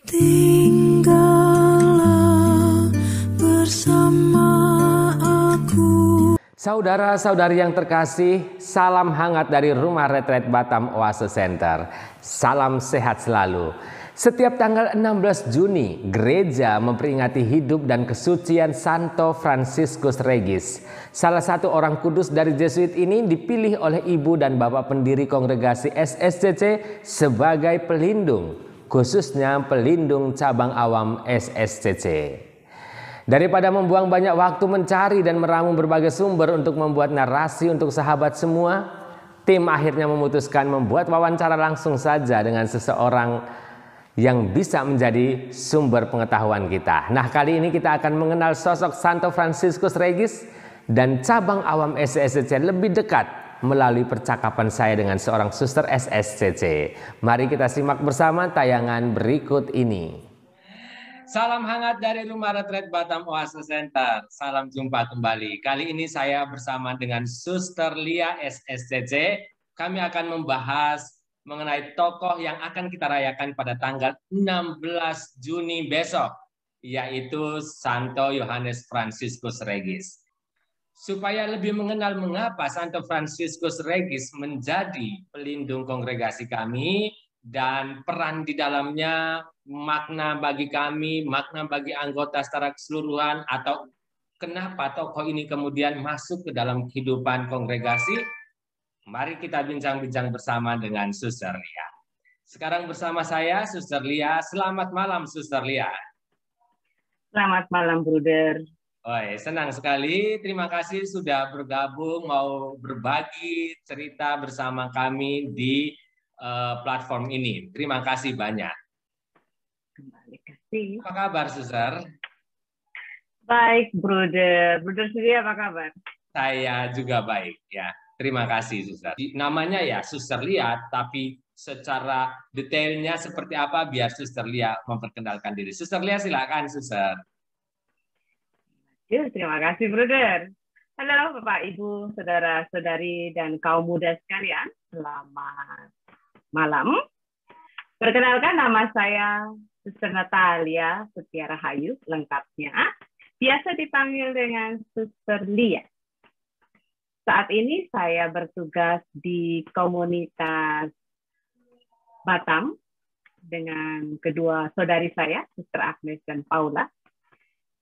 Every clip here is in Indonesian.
Tinggallah bersama aku. Saudara-saudari yang terkasih, salam hangat dari Rumah Retret Batam Oase Center. Salam sehat selalu. Setiap tanggal 16 Juni, gereja memperingati hidup dan kesucian Santo Fransiskus Regis. Salah satu orang kudus dari Jesuit ini dipilih oleh ibu dan bapak pendiri kongregasi SSCC sebagai pelindung, khususnya pelindung cabang awam SSCC. Daripada membuang banyak waktu mencari dan meramu berbagai sumber untuk membuat narasi untuk sahabat semua, tim akhirnya memutuskan membuat wawancara langsung saja dengan seseorang yang bisa menjadi sumber pengetahuan kita. Nah, kali ini kita akan mengenal sosok Santo Fransiskus Regis dan cabang awam SSCC lebih dekat melalui percakapan saya dengan seorang suster SSCC. Mari kita simak bersama tayangan berikut ini. Salam hangat dari Rumah Retret Batam Oase Center. Salam jumpa kembali. Kali ini saya bersama dengan Suster Lia SSCC. Kami akan membahas mengenai tokoh yang akan kita rayakan pada tanggal 16 Juni besok, yaitu Santo Yohanes Fransiskus Regis. Supaya lebih mengenal mengapa Santo Fransiskus Regis menjadi pelindung kongregasi kami dan peran di dalamnya, makna bagi kami, makna bagi anggota secara keseluruhan, atau kenapa tokoh ini kemudian masuk ke dalam kehidupan kongregasi, mari kita bincang-bincang bersama dengan Suster Lia. Sekarang bersama saya Suster Lia. Selamat malam Suster Lia. Selamat malam, Bruder. Senang sekali. Terima kasih sudah bergabung, mau berbagi cerita bersama kami di platform ini. Terima kasih banyak. Kembali kasih. Apa kabar, Suster? Baik, Bruder. Bruder sendiri apa kabar? Saya juga baik, ya. Terima kasih, Suster. Namanya ya Suster Lia, tapi secara detailnya seperti apa biar Suster Lia memperkenalkan diri. Suster Lia, silakan, Suster. Ya, terima kasih, Bruder. Halo, Bapak, Ibu, saudara-saudari, dan kaum muda sekalian. Selamat malam. Perkenalkan, nama saya Suster Natalia Setiara Hayu, lengkapnya. Biasa dipanggil dengan Suster Lia. Saat ini saya bertugas di komunitas Batam dengan kedua saudari saya, Suster Agnes dan Paula,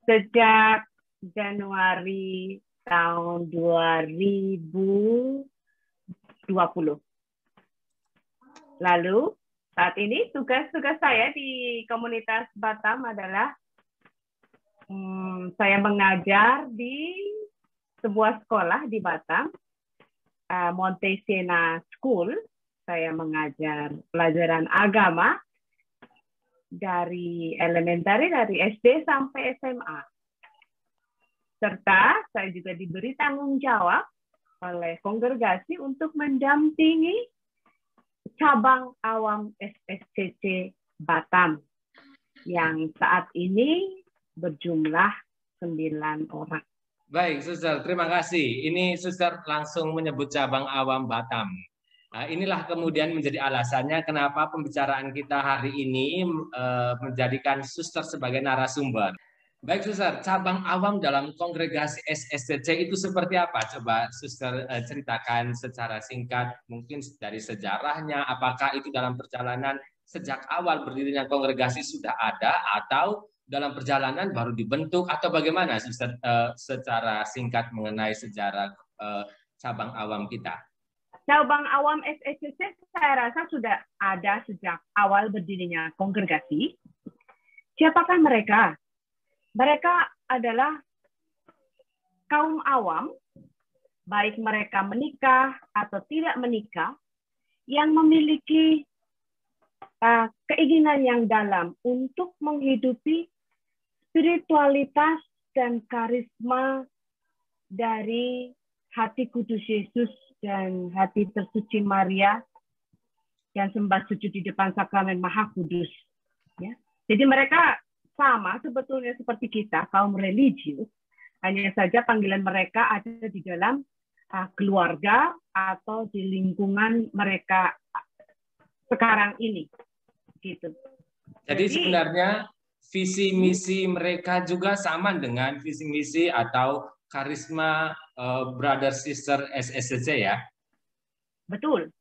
sejak Januari tahun 2020. Lalu saat ini tugas-tugas saya di komunitas Batam adalah saya mengajar di sebuah sekolah di Batam, Montesina School. Saya mengajar pelajaran agama dari elementary, dari SD sampai SMA. Serta saya juga diberi tanggung jawab oleh kongregasi untuk mendampingi cabang awam SSCC Batam yang saat ini berjumlah 9 orang. Baik, Suster, terima kasih. Ini Suster langsung menyebut cabang awam Batam. Nah, inilah kemudian menjadi alasannya kenapa pembicaraan kita hari ini menjadikan Suster sebagai narasumber. Baik, Suster, cabang awam dalam kongregasi SSCC itu seperti apa? Coba Suster ceritakan secara singkat, mungkin dari sejarahnya, apakah itu dalam perjalanan sejak awal berdirinya kongregasi sudah ada, atau dalam perjalanan baru dibentuk, atau bagaimana Suster secara singkat mengenai sejarah cabang awam kita? Cabang awam SSCC saya rasa sudah ada sejak awal berdirinya kongregasi. Siapakah mereka? Mereka adalah kaum awam, baik mereka menikah atau tidak menikah, yang memiliki keinginan yang dalam untuk menghidupi spiritualitas dan karisma dari hati kudus Yesus dan hati tersuci Maria yang sembah sujud di depan sakramen Maha Kudus. Ya. Jadi mereka sama sebetulnya seperti kita, kaum religius, hanya saja panggilan mereka ada di dalam keluarga atau di lingkungan mereka sekarang ini. Gitu. Jadi sebenarnya visi misi mereka juga sama dengan visi misi atau karisma brother sister SSCC ya. Betul.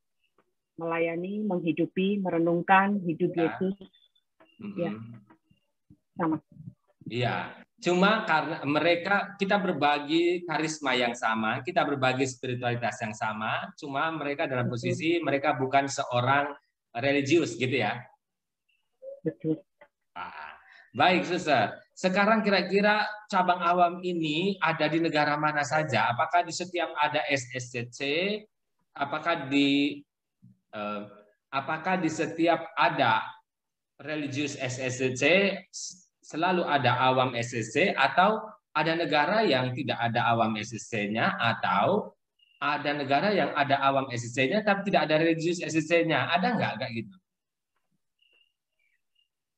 Melayani, menghidupi, merenungkan hidup Yesus. Ya. Sama. Iya, cuma karena kita berbagi karisma yang sama, kita berbagi spiritualitas yang sama, cuma mereka dalam posisi mereka bukan seorang religius gitu ya. Betul. Baik, Suster. Sekarang kira-kira cabang awam ini ada di negara mana saja? Apakah di setiap ada SSCC? Apakah di setiap ada religius SSCC selalu ada awam SSC, atau ada negara yang tidak ada awam SSC-nya, atau ada negara yang ada awam SSC-nya tapi tidak ada religius SSC-nya? Ada nggak kayak gitu?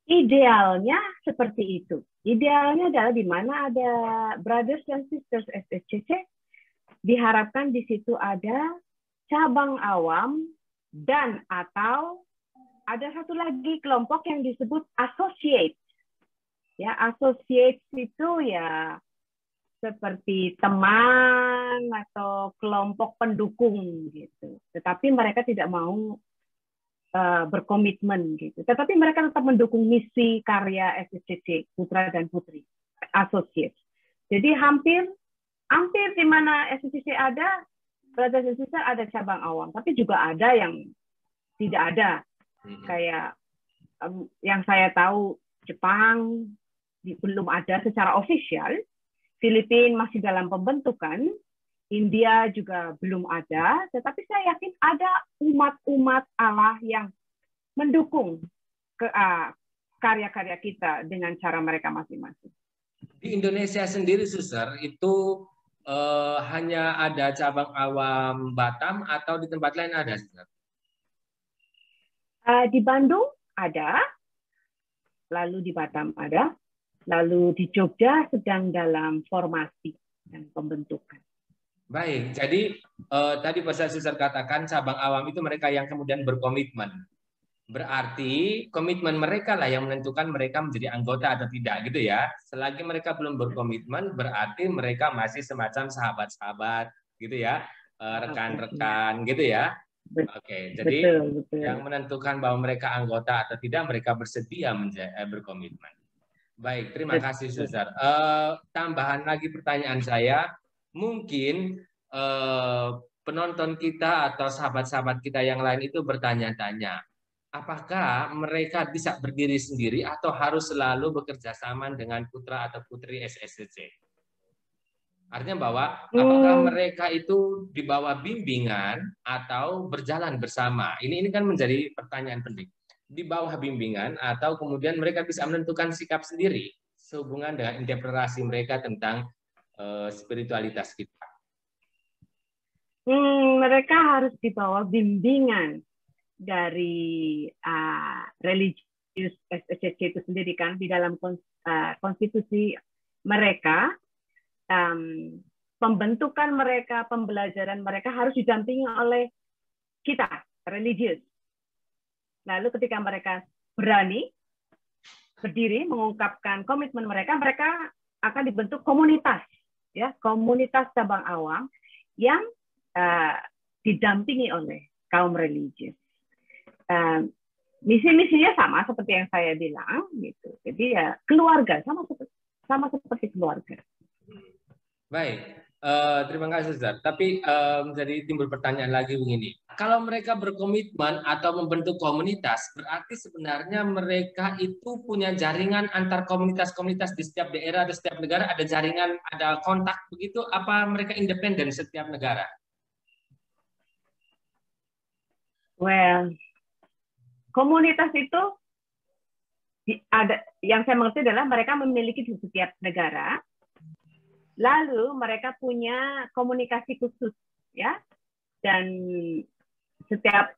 Idealnya seperti itu. Idealnya adalah di mana ada brothers and sisters SSCC, diharapkan di situ ada cabang awam dan atau ada satu lagi kelompok yang disebut associate. Ya, associate itu ya seperti teman atau kelompok pendukung gitu. Tetapi mereka tidak mau berkomitmen gitu. Tetapi mereka tetap mendukung misi karya SSCC Putra dan Putri Associates. Jadi hampir di mana SSCC ada, Brothers and Sisters ada cabang awam. Tapi juga ada yang tidak ada. Kayak yang saya tahu Jepang belum ada secara ofisial, Filipina masih dalam pembentukan, India juga belum ada, tetapi saya yakin ada umat-umat Allah yang mendukung karya-karya kita dengan cara mereka masing-masing. Di Indonesia sendiri, Suster, itu hanya ada cabang awam Batam atau di tempat lain ada, Suster? Di Bandung ada, lalu di Batam ada, lalu di Jogja sedang dalam formasi dan pembentukan. Baik, jadi tadi Pastor Suster katakan cabang awam itu mereka yang kemudian berkomitmen. Berarti komitmen mereka lah yang menentukan mereka menjadi anggota atau tidak gitu ya. Selagi mereka belum berkomitmen, berarti mereka masih semacam sahabat-sahabat gitu ya, rekan-rekan gitu ya. Oke, jadi betul. Yang menentukan bahwa mereka anggota atau tidak, mereka bersedia berkomitmen. Baik, terima kasih Suster. Tambahan lagi pertanyaan saya. Mungkin penonton kita atau sahabat-sahabat kita yang lain itu bertanya-tanya, apakah mereka bisa berdiri sendiri atau harus selalu bekerja sama dengan putra atau putri SSCC? Artinya bahwa apakah mereka itu di bawah bimbingan atau berjalan bersama? Ini kan menjadi pertanyaan penting. Di bawah bimbingan atau kemudian mereka bisa menentukan sikap sendiri sehubungan dengan interpretasi mereka tentang spiritualitas kita. Mereka harus di bawah bimbingan dari religius SSCC itu sendiri kan, di dalam konstitusi mereka, pembentukan mereka, pembelajaran mereka harus didampingi oleh kita, religius. Lalu ketika mereka berani berdiri mengungkapkan komitmen mereka, mereka akan dibentuk komunitas. Ya, komunitas cabang awam yang didampingi oleh kaum religius. Misi-misinya sama seperti yang saya bilang, gitu. Jadi ya keluarga sama seperti keluarga. Baik, terima kasih Ustaz. Tapi jadi timbul pertanyaan lagi begini. Kalau mereka berkomitmen atau membentuk komunitas, berarti sebenarnya mereka itu punya jaringan antar komunitas-komunitas di setiap daerah, di setiap negara, ada jaringan, ada kontak begitu, apa mereka independen setiap negara? Well, komunitas itu ada, yang saya mengerti adalah mereka memiliki di setiap negara. Lalu mereka punya komunikasi khusus, ya, dan setiap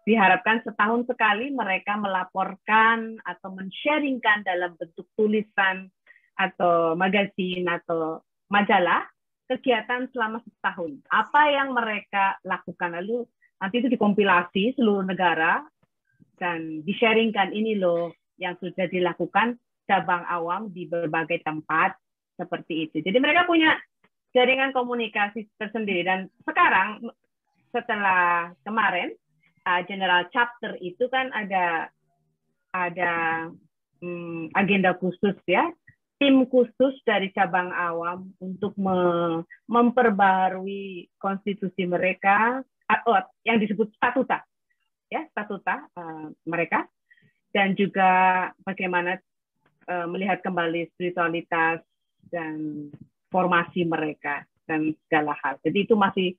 diharapkan setahun sekali mereka melaporkan atau men-sharingkan dalam bentuk tulisan atau magazin atau majalah kegiatan selama setahun. Apa yang mereka lakukan, lalu nanti itu dikompilasi seluruh negara dan di-sharingkan, ini loh yang sudah dilakukan cabang awam di berbagai tempat seperti itu. Jadi mereka punya jaringan komunikasi tersendiri, dan sekarang setelah kemarin General Chapter itu kan ada agenda khusus ya, tim khusus dari cabang awam untuk memperbaharui konstitusi mereka, yang disebut statuta ya, statuta mereka, dan juga bagaimana melihat kembali spiritualitas dan formasi mereka dan segala hal. Jadi itu masih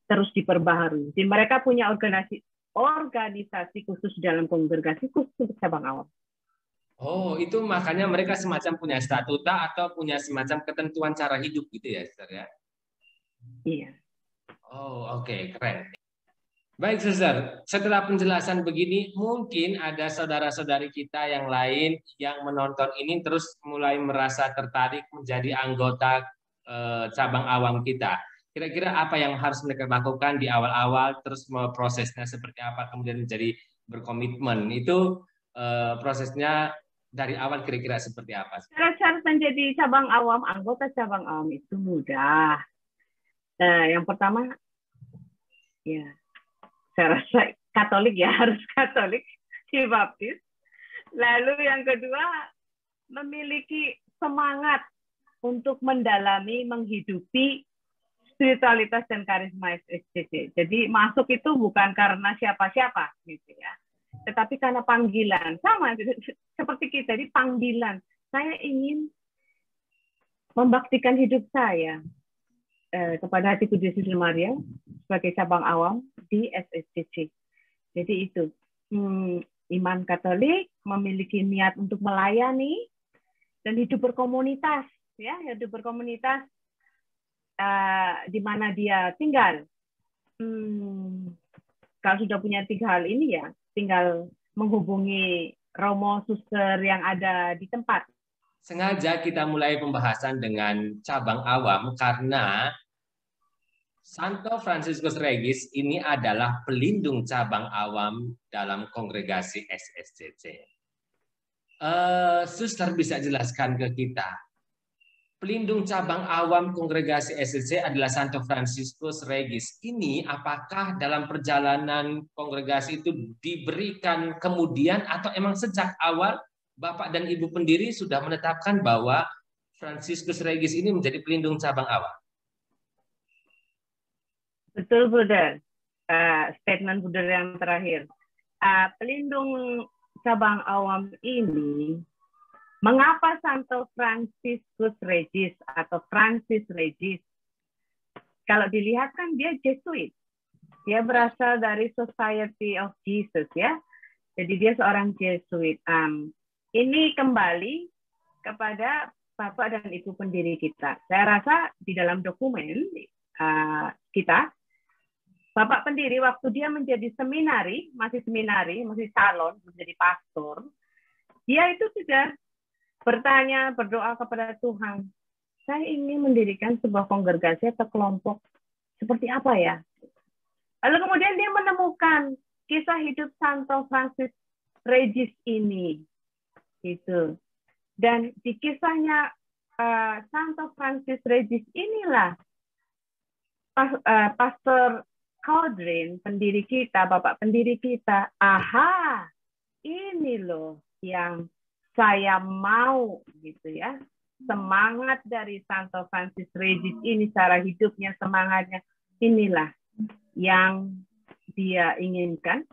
terus diperbaharui. Jadi mereka punya organisasi khusus dalam kongregasi khusus untuk cabang awam. Oh, itu makanya mereka semacam punya statuta atau punya semacam ketentuan cara hidup gitu ya, Sister ya? Iya. Oh, oke, keren. Baik, Sister. Setelah penjelasan begini, mungkin ada saudara-saudari kita yang lain yang menonton ini terus mulai merasa tertarik menjadi anggota cabang awam kita. Kira-kira apa yang harus mereka lakukan di awal-awal, terus prosesnya seperti apa, kemudian menjadi berkomitmen. Itu prosesnya dari awal kira-kira seperti apa? Cara menjadi cabang awam, anggota cabang awam itu mudah. Yang pertama, ya, saya rasa Katolik ya, harus Katolik, dibaptis. Lalu yang kedua, memiliki semangat untuk mendalami, menghidupi spiritualitas dan karisma SSCC. Jadi masuk itu bukan karena siapa-siapa, gitu ya, tetapi karena panggilan. Sama seperti kita, di panggilan. Saya ingin membaktikan hidup saya kepada Hati Kudus Yesus Maria sebagai cabang awam di SSCC. Jadi itu iman Katolik, memiliki niat untuk melayani dan hidup berkomunitas, ya, hidup berkomunitas di mana dia tinggal. Kalau sudah punya 3 hal ini ya, tinggal menghubungi Romo Suster yang ada di tempat. Sengaja kita mulai pembahasan dengan cabang awam karena Santo Fransiskus Regis ini adalah pelindung cabang awam dalam kongregasi SSCC. Suster bisa jelaskan ke kita, pelindung cabang awam kongregasi SSCC adalah Santo Fransiskus Regis. Ini apakah dalam perjalanan kongregasi itu diberikan kemudian atau emang sejak awal Bapak dan Ibu pendiri sudah menetapkan bahwa Fransiskus Regis ini menjadi pelindung cabang awam? Betul, Bruder. Statement Bruder yang terakhir. Pelindung cabang awam ini, mengapa Santo Fransiskus Regis atau Francis Regis? Kalau dilihat kan dia Jesuit. Dia berasal dari Society of Jesus ya. Jadi dia seorang Jesuit. Ini kembali kepada Bapak dan Ibu pendiri kita. Saya rasa di dalam dokumen kita, Bapak pendiri waktu dia menjadi masih calon, menjadi pastor, dia itu sudah bertanya, berdoa kepada Tuhan, saya ingin mendirikan sebuah kongregasi atau kelompok seperti apa ya? Lalu kemudian dia menemukan kisah hidup Santo Francis Regis ini, gitu. Dan di kisahnya Santo Francis Regis inilah Pastor Caudrin, pendiri kita, Bapak pendiri kita, ini loh yang saya mau, gitu ya. Semangat dari Santo Francis Regis ini, cara hidupnya, semangatnya, inilah yang dia inginkan.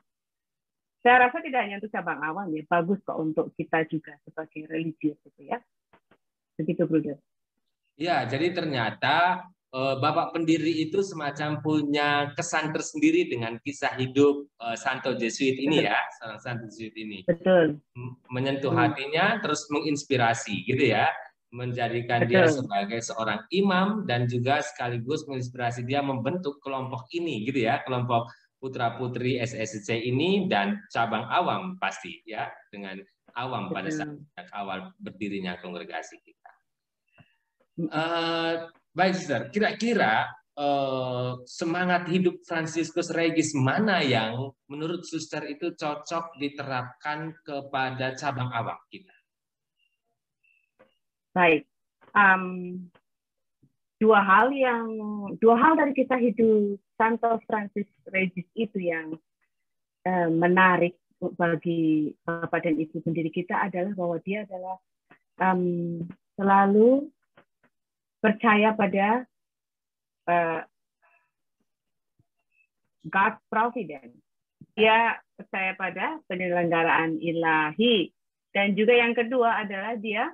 Saya rasa tidak hanya untuk cabang awam ya, bagus kok untuk kita juga sebagai religius, gitu ya. Begitu, Bruder. Ya, jadi ternyata Bapak pendiri itu semacam punya kesan tersendiri dengan kisah hidup Santo Jesuit ini ya, seorang Santo Jesuit ini. Betul. Menyentuh hatinya, terus menginspirasi gitu ya, menjadikan dia sebagai seorang imam dan juga sekaligus menginspirasi dia membentuk kelompok ini gitu ya, kelompok putra-putri SSCC ini dan cabang awam pasti ya, dengan awam pada saat awal berdirinya kongregasi kita. Baik, Sister. Kira-kira semangat hidup Fransiskus Regis mana yang menurut Suster itu cocok diterapkan kepada cabang awam kita? Baik, dua hal dari kisah hidup Santo Francis Regis itu yang menarik bagi Bapak dan Ibu pendiri kita adalah bahwa dia adalah selalu percaya pada God's providence. Dia percaya pada penyelenggaraan ilahi. Dan juga yang kedua adalah dia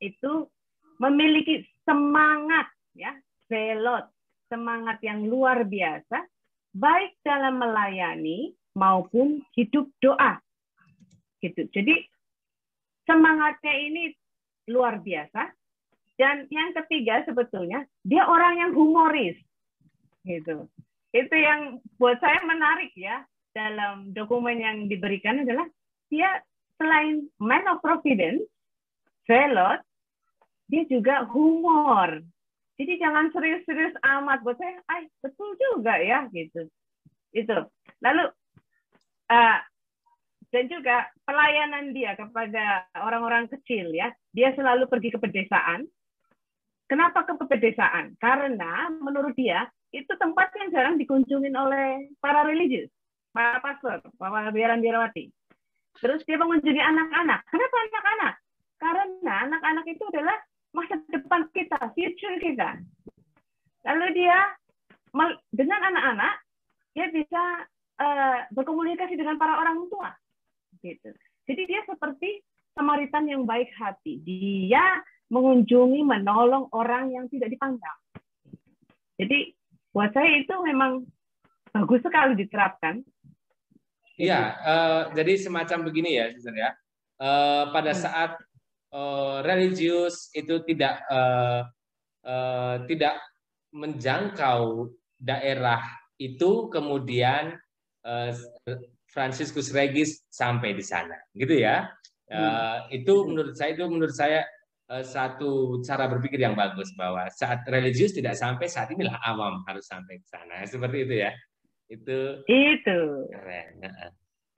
itu memiliki semangat, ya, zelot, semangat yang luar biasa, baik dalam melayani maupun hidup doa. Gitu. Jadi semangatnya ini luar biasa. Dan yang ketiga sebetulnya dia orang yang humoris, gitu. Itu yang buat saya menarik ya dalam dokumen yang diberikan adalah dia selain man of providence, zelot, dia juga humor. Jadi jangan serius-serius amat. Buat saya, betul juga ya, gitu. Itu. Lalu dan juga pelayanan dia kepada orang-orang kecil ya, dia selalu pergi ke pedesaan. Kenapa ke pedesaan? Karena menurut dia itu tempat yang jarang dikunjungin oleh para religius, para pastor, para biarawati. Terus dia mengunjungi anak-anak. Kenapa anak-anak? Karena anak-anak itu adalah masa depan kita, future kita. Lalu dia dengan anak-anak dia bisa berkomunikasi dengan para orang tua. Gitu. Jadi dia seperti Samaritan yang baik hati. Dia mengunjungi, menolong orang yang tidak dipandang. Jadi buat saya itu memang bagus sekali diterapkan. Iya, jadi semacam begini ya, Suster ya. Pada saat religius itu tidak menjangkau daerah itu, kemudian Fransiskus Regis sampai di sana, gitu ya. Itu menurut saya satu cara berpikir yang bagus, bahwa saat religius tidak sampai, saat inilah awam harus sampai ke sana, seperti itu ya. Itu keren.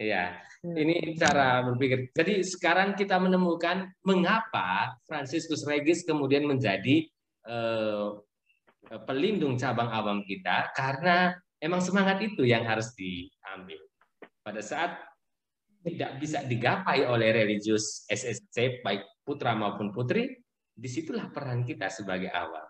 Ya, ini cara berpikir. Jadi sekarang kita menemukan mengapa Fransiskus Regis kemudian menjadi pelindung cabang awam kita, karena emang semangat itu yang harus diambil. Pada saat tidak bisa digapai oleh religius SSC, baik putra maupun putri, disitulah peran kita sebagai awam.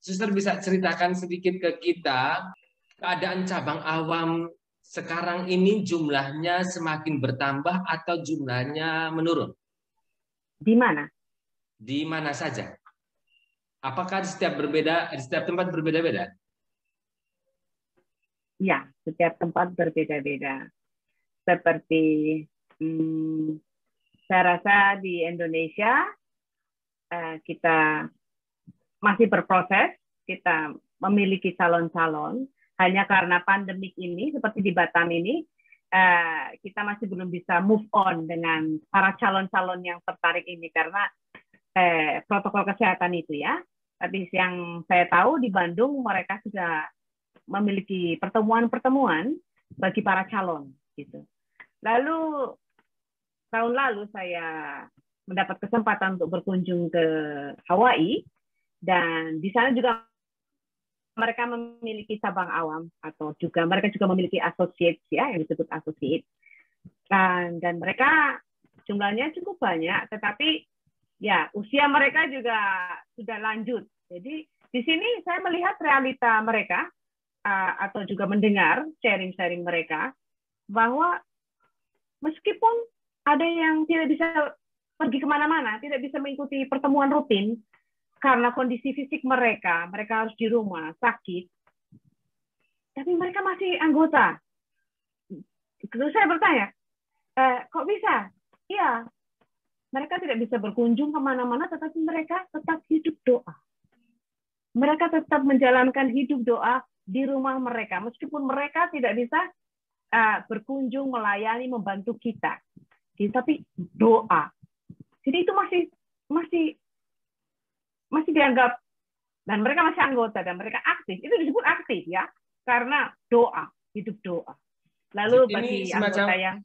Suster bisa ceritakan sedikit ke kita, keadaan cabang awam sekarang ini jumlahnya semakin bertambah atau jumlahnya menurun? Di mana? Di mana saja? Apakah di setiap tempat berbeda-beda? Ya, setiap tempat berbeda-beda. Seperti saya rasa di Indonesia kita masih berproses, kita memiliki calon-calon. Hanya karena pandemik ini, seperti di Batam ini, kita masih belum bisa move on dengan para calon-calon yang tertarik ini karena protokol kesehatan itu ya. Tapi yang saya tahu di Bandung mereka sudah memiliki pertemuan-pertemuan bagi para calon gitu. Lalu tahun lalu saya mendapat kesempatan untuk berkunjung ke Hawaii, dan di sana juga mereka memiliki cabang awam, atau juga mereka juga memiliki associate ya, yang disebut associate. Dan mereka jumlahnya cukup banyak, tetapi ya usia mereka juga sudah lanjut. Jadi di sini saya melihat realita mereka atau juga mendengar sharing-sharing mereka bahwa meskipun ada yang tidak bisa pergi kemana-mana, tidak bisa mengikuti pertemuan rutin, karena kondisi fisik mereka harus di rumah, sakit, tapi mereka masih anggota. Terus saya bertanya, kok bisa? Iya, mereka tidak bisa berkunjung kemana-mana, tetapi mereka tetap hidup doa. Mereka tetap menjalankan hidup doa di rumah mereka, meskipun mereka tidak bisa berkunjung, melayani, membantu kita. Tapi doa. Jadi itu masih dianggap dan mereka masih anggota dan mereka aktif, itu disebut aktif ya, karena doa, hidup doa. Lalu bagi Ini anggota semacam yang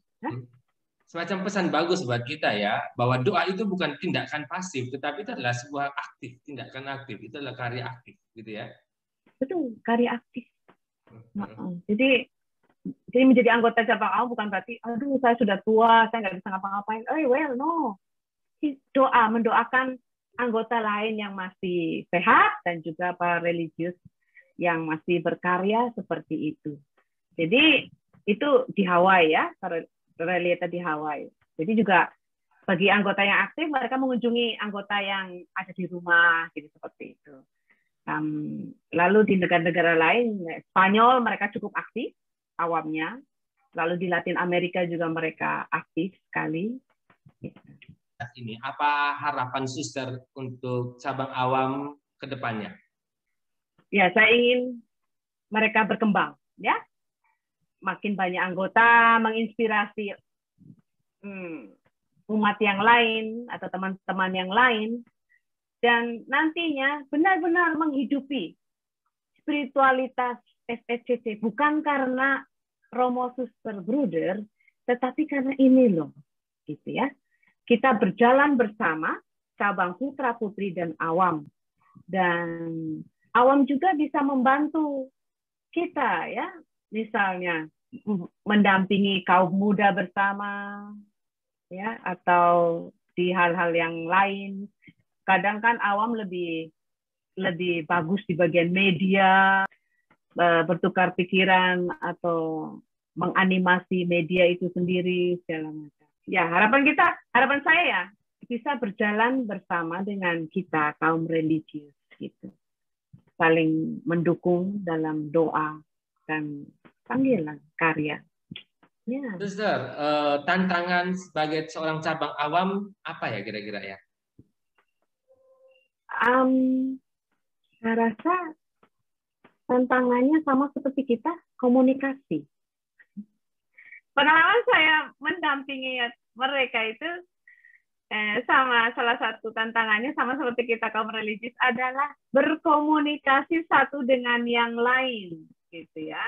semacam pesan bagus buat kita ya, bahwa doa itu bukan tindakan pasif, tetapi itu adalah sebuah aktif, tindakan aktif, itu adalah karya aktif, gitu ya. betul karya aktif. Jadi menjadi anggota cabang awam bukan berarti, aduh saya sudah tua, saya nggak bisa ngapa-ngapain. Well, no. Doa, mendoakan anggota lain yang masih sehat dan juga para religius yang masih berkarya seperti itu. Jadi itu di Hawaii ya, realita di Hawaii. Jadi juga bagi anggota yang aktif, mereka mengunjungi anggota yang ada di rumah, gitu seperti itu. Lalu di negara-negara lain, Spanyol mereka cukup aktif awamnya. Lalu di Latin Amerika juga mereka aktif sekali. Ini apa harapan suster untuk cabang awam ke depannya? Ya, saya ingin mereka berkembang, ya. Makin banyak anggota, menginspirasi umat yang lain atau teman-teman yang lain, dan nantinya benar-benar menghidupi spiritualitas FECC bukan karena Romo Suster Bruder, tetapi karena ini loh, gitu ya. Kita berjalan bersama cabang putra putri dan awam, dan awam juga bisa membantu kita ya, misalnya mendampingi kaum muda bersama ya, atau di hal-hal yang lain. Kadang kan awam lebih bagus di bagian media, bertukar pikiran atau menganimasi media itu sendiri segala macam. Ya, harapan saya ya bisa berjalan bersama dengan kita kaum religius gitu. Saling mendukung dalam doa dan panggilan karya. Ya. Suster, tantangan sebagai seorang cabang awam apa ya kira-kira ya? Saya rasa tantangannya sama seperti kita, komunikasi. Pengalaman saya mendampingi mereka itu sama salah satu tantangannya sama seperti kita kaum religius adalah berkomunikasi satu dengan yang lain, gitu ya.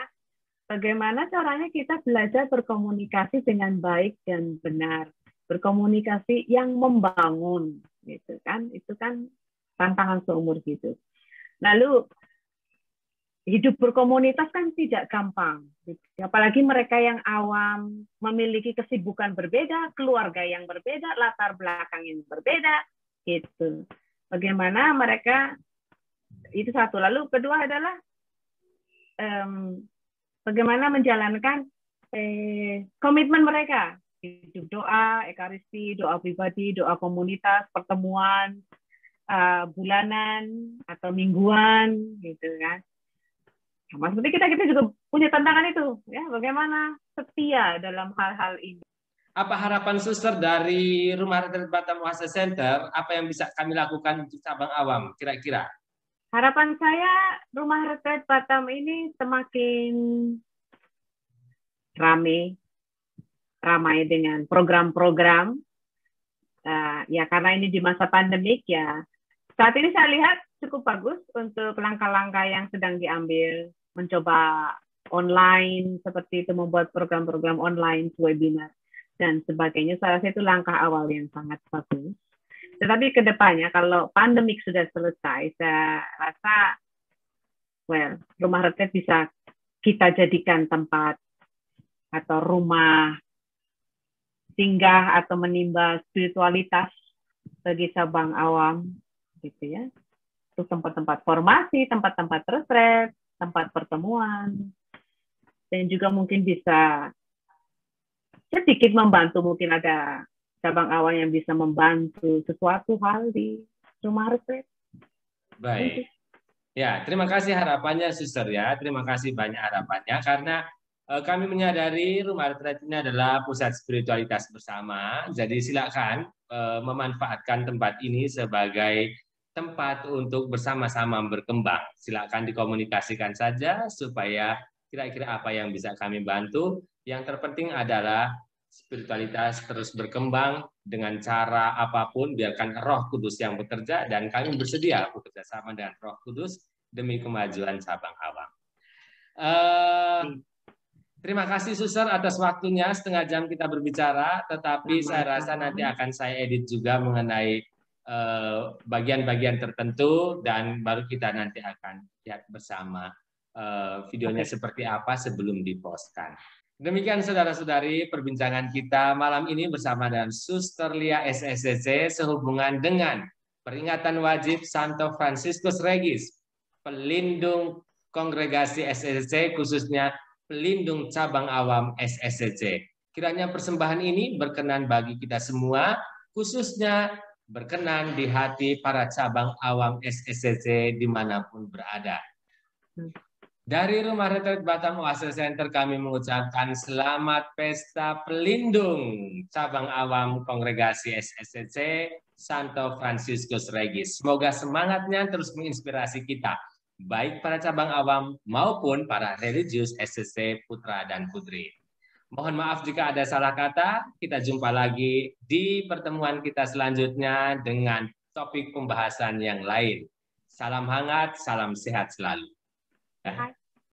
Bagaimana caranya kita belajar berkomunikasi dengan baik dan benar, berkomunikasi yang membangun, gitu kan? Itu kan tantangan seumur hidup. Lalu hidup berkomunitas kan tidak gampang, apalagi mereka yang awam, memiliki kesibukan berbeda, keluarga yang berbeda, latar belakang yang berbeda, gitu. Bagaimana mereka, itu satu. Lalu kedua adalah bagaimana menjalankan komitmen mereka, hidup doa, ekaristi, doa pribadi, doa komunitas, pertemuan bulanan atau mingguan, gitu kan. Sama seperti kita juga punya tantangan itu, ya, bagaimana setia dalam hal-hal ini. Apa harapan suster dari Rumah Retret Batam Oase Center? Apa yang bisa kami lakukan untuk cabang awam kira-kira? Harapan saya Rumah Retret Batam ini semakin ramai dengan program-program. Ya karena ini di masa pandemik ya. Saat ini saya lihat cukup bagus untuk langkah-langkah yang sedang diambil, mencoba online seperti itu, membuat program-program online, webinar dan sebagainya. Saya rasa itu langkah awal yang sangat bagus. Tetapi ke depannya kalau pandemik sudah selesai, saya rasa Rumah Retret bisa kita jadikan tempat atau rumah singgah atau menimba spiritualitas bagi cabang awam, gitu ya. Terus tempat-tempat formasi, tempat-tempat retret, tempat pertemuan, dan juga mungkin bisa sedikit membantu, mungkin ada cabang awam yang bisa membantu sesuatu hal di Rumah Retret. Baik. Ya, terima kasih harapannya Suster ya. Terima kasih banyak harapannya karena kami menyadari Rumah Retret ini adalah pusat spiritualitas bersama. Jadi silakan memanfaatkan tempat ini sebagai tempat untuk bersama-sama berkembang. Silakan dikomunikasikan saja supaya kira-kira apa yang bisa kami bantu. Yang terpenting adalah spiritualitas terus berkembang dengan cara apapun, biarkan Roh Kudus yang bekerja, dan kami bersedia bekerja sama dengan Roh Kudus demi kemajuan cabang awam. Terima kasih Suster atas waktunya, setengah jam kita berbicara, tetapi saya rasa nanti akan saya edit juga mengenai bagian-bagian tertentu, dan baru kita nanti akan lihat bersama videonya seperti apa sebelum dipostkan. Demikian saudara-saudari perbincangan kita malam ini bersama dengan Suster Lia SSCC sehubungan dengan peringatan wajib Santo Fransiskus Regis, pelindung kongregasi SSCC, khususnya pelindung cabang awam SSCC. Kiranya persembahan ini berkenan bagi kita semua, khususnya berkenan di hati para cabang awam SSCC dimanapun berada. Dari Rumah Retret Batam Oase Center kami mengucapkan selamat pesta pelindung cabang awam kongregasi SSCC Santo Fransiskus Regis. Semoga semangatnya terus menginspirasi kita, baik para cabang awam maupun para religius SSCC putra dan putri. Mohon maaf jika ada salah kata. Kita jumpa lagi di pertemuan kita selanjutnya dengan topik pembahasan yang lain. Salam hangat, salam sehat selalu.